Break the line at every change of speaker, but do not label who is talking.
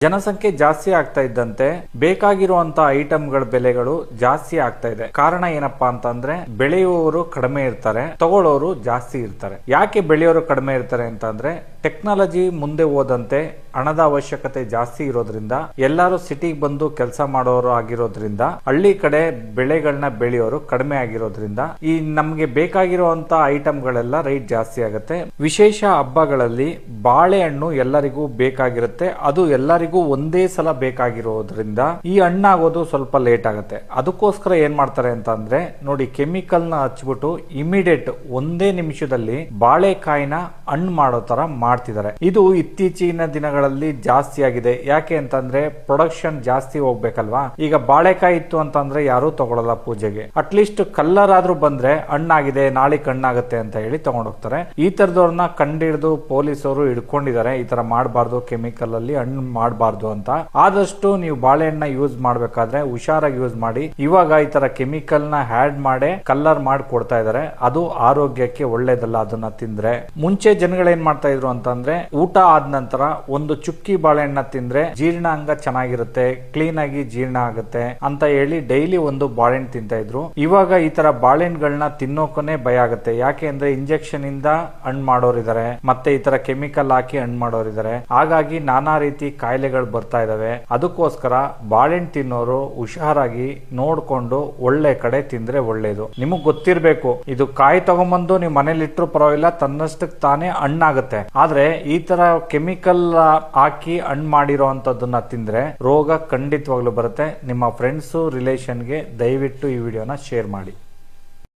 ಜನಸಂಖ್ಯೆ ಜಾಸ್ತಿ ಆಗ್ತಾ ಇದ್ದಂತೆ ಬೇಕಾಗಿರುವಂತ ಐಟಮ್ಗಳ ಬೆಲೆಗಳು ಜಾಸ್ತಿ ಆಗ್ತಾ ಇದೆ. ಕಾರಣ ಏನಪ್ಪಾ ಅಂತಂದ್ರೆ ಬೆಳೆಯುವವರು ಕಡಿಮೆ ಇರ್ತಾರೆ, ತಗೊಳ್ಳೋರು ಜಾಸ್ತಿ ಇರ್ತಾರೆ. ಯಾಕೆ ಬೆಳೆಯೋರು ಕಡಿಮೆ ಇರ್ತಾರೆ ಅಂತಂದ್ರೆ ಟೆಕ್ನಾಲಜಿ ಮುಂದೆ ಹೋದಂತೆ ಹಣದ ಅವಶ್ಯಕತೆ ಜಾಸ್ತಿ ಇರೋದ್ರಿಂದ ಎಲ್ಲರೂ ಸಿಟಿಗೆ ಬಂದು ಕೆಲಸ ಮಾಡೋರು ಆಗಿರೋದ್ರಿಂದ ಹಳ್ಳಿ ಕಡೆ ಬೆಳೆಗಳನ್ನ ಬೆಳೆಯೋರು ಕಡಿಮೆ ಆಗಿರೋದ್ರಿಂದ ಈ ನಮ್ಗೆ ಬೇಕಾಗಿರುವಂತ ಐಟಮ್ಗಳೆಲ್ಲ ರೇಟ್ ಜಾಸ್ತಿ ಆಗುತ್ತೆ. ವಿಶೇಷ ಹಬ್ಬಗಳಲ್ಲಿ ಬಾಳೆಹಣ್ಣು ಎಲ್ಲರಿಗೂ ಬೇಕಾಗಿರುತ್ತೆ, ಅದು ಎಲ್ಲರಿಗೂ ಒಂದೇ ಸಲ ಬೇಕಾಗಿರೋದ್ರಿಂದ ಈ ಹಣ್ಣಾಗೋದು ಸ್ವಲ್ಪ ಲೇಟ್ ಆಗುತ್ತೆ. ಅದಕ್ಕೋಸ್ಕರ ಏನ್ ಮಾಡ್ತಾರೆ ಅಂತ ಅಂದ್ರೆ ನೋಡಿ, ಕೆಮಿಕಲ್ ನ ಹಚ್ಬಿಟ್ಟು ಇಮಿಡಿಯೇಟ್ ಒಂದೇ ನಿಮಿಷದಲ್ಲಿ ಬಾಳೆಕಾಯಿನ ಹಣ್ಣು ಮಾಡೋ ತರ ಮಾಡ್ತಿದ್ದಾರೆ. ಇದು ಇತ್ತೀಚಿನ ದಿನಗಳಲ್ಲಿ ಜಾಸ್ತಿ ಆಗಿದೆ. ಯಾಕೆ ಅಂತಂದ್ರೆ ಪ್ರೊಡಕ್ಷನ್ ಜಾಸ್ತಿ ಹೋಗ್ಬೇಕಲ್ವಾ. ಈಗ ಬಾಳೆಕಾಯಿ ಇತ್ತು ಅಂತಂದ್ರೆ ಯಾರು ತಗೊಳಲ್ಲ ಪೂಜೆಗೆ, ಅಟ್ಲೀಸ್ಟ್ ಕಲ್ಲರ್ ಆದ್ರೂ ಬಂದ್ರೆ ಹಣ್ಣಾಗಿದೆ ನಾಳೆ ಹಣ್ಣಾಗುತ್ತೆ ಅಂತ ಹೇಳಿ ತಗೊಂಡೋಗ್ತಾರೆ. ಈ ತರದವ್ರನ್ನ ಕಂಡಿಡಿದು ಪೊಲೀಸರು ಹಿಡ್ಕೊಂಡಿದ್ದಾರೆ. ಈ ತರ ಮಾಡಬಾರ್ದು, ಕೆಮಿಕಲ್ ಅಲ್ಲಿ ಹಣ್ಣು ಮಾಡಬಾರ್ದು ಅಂತ. ಆದಷ್ಟು ನೀವು ಬಾಳೆಹಣ್ಣ ಯೂಸ್ ಮಾಡ್ಬೇಕಾದ್ರೆ ಹುಷಾರಾಗಿ ಯೂಸ್ ಮಾಡಿ. ಇವಾಗ ಈ ತರ ಕೆಮಿಕಲ್ ನ ಆಡ್ ಮಾಡಿ ಕಲ್ಲರ್ ಮಾಡಿ ಕೊಡ್ತಾ ಇದಾರೆ, ಅದು ಆರೋಗ್ಯಕ್ಕೆ ಒಳ್ಳೇದಲ್ಲ ಅದನ್ನ ತಿಂದ್ರೆ. ಮುಂಚೆ ಜನಗಳು ಏನ್ ಮಾಡ್ತಾ ಇದ್ರು ಅಂತಂದ್ರೆ ಊಟ ಆದ ನಂತರ ಒಂದು ಚುಕ್ಕಿ ಬಾಳೆಹಣ್ಣ ತಿಂದ್ರೆ ಜೀರ್ಣಾಂಗ ಚೆನ್ನಾಗಿರುತ್ತೆ, ಕ್ಲೀನ್ ಆಗಿ ಜೀರ್ಣ ಆಗುತ್ತೆ ಅಂತ ಹೇಳಿ ಡೈಲಿ ಒಂದು ಬಾಳೆಹಣ್ಣು ತಿಂತಾ ಇದ್ರು. ಇವಾಗ ಈ ತರ ಬಾಳೆಹಣ್ಣುಗಳನ್ನ ತಿನ್ನೋಕನೆ ಭಯ ಆಗುತ್ತೆ. ಯಾಕೆ ಅಂದ್ರೆ ಇಂಜೆಕ್ಷನ್ ಇಂದ ಹಣ್ಣು ಮಾಡೋರಿದ್ದಾರೆ, ಮತ್ತೆ ಈ ತರ ಕೆಮಿಕಲ್ ಹಾಕಿ ಹಣ್ಣು ಮಾಡೋರಿದ್ದಾರೆ. ಹಾಗಾಗಿ ನಾನಾ ರೀತಿ ಕಾಯಿಲೆಗಳು ಬರ್ತಾ ಇದಾವೆ. ಅದಕ್ಕೋಸ್ಕರ ಬಾಳೆಹಣ್ಣು ತಿನ್ನೋರು ಹುಷಾರಾಗಿ ನೋಡ್ಕೊಂಡು ಒಳ್ಳೆ ಕಡೆ ತಿಂದ್ರೆ ಒಳ್ಳೇದು. ನಿಮಗ್ ಗೊತ್ತಿರ್ಬೇಕು, ಇದು ಕಾಯಿ ತಗೊಂಬಂದು ನೀವು ಮನೇಲಿ ಇಟ್ಟರು ಪರವಾಗಿಲ್ಲ, ತನ್ನಷ್ಟಕ್ಕೆ ತಾನೇ ಹಣ್ಣಾಗುತ್ತೆ. ಆದ್ರೆ ಈ ತರ ಕೆಮಿಕಲ್ ಹಾಕಿ ಹಣ್ಣು ಮಾಡಿರೋಂಥದ್ದನ್ನ ತಿಂದ್ರೆ ರೋಗ ಖಂಡಿತವಾಗ್ಲೂ ಬರುತ್ತೆ. ನಿಮ್ಮ ಫ್ರೆಂಡ್ಸ್ ರಿಲೇಷನ್ಗೆ ದಯವಿಟ್ಟು ಈ ವಿಡಿಯೋನ ಶೇರ್ ಮಾಡಿ.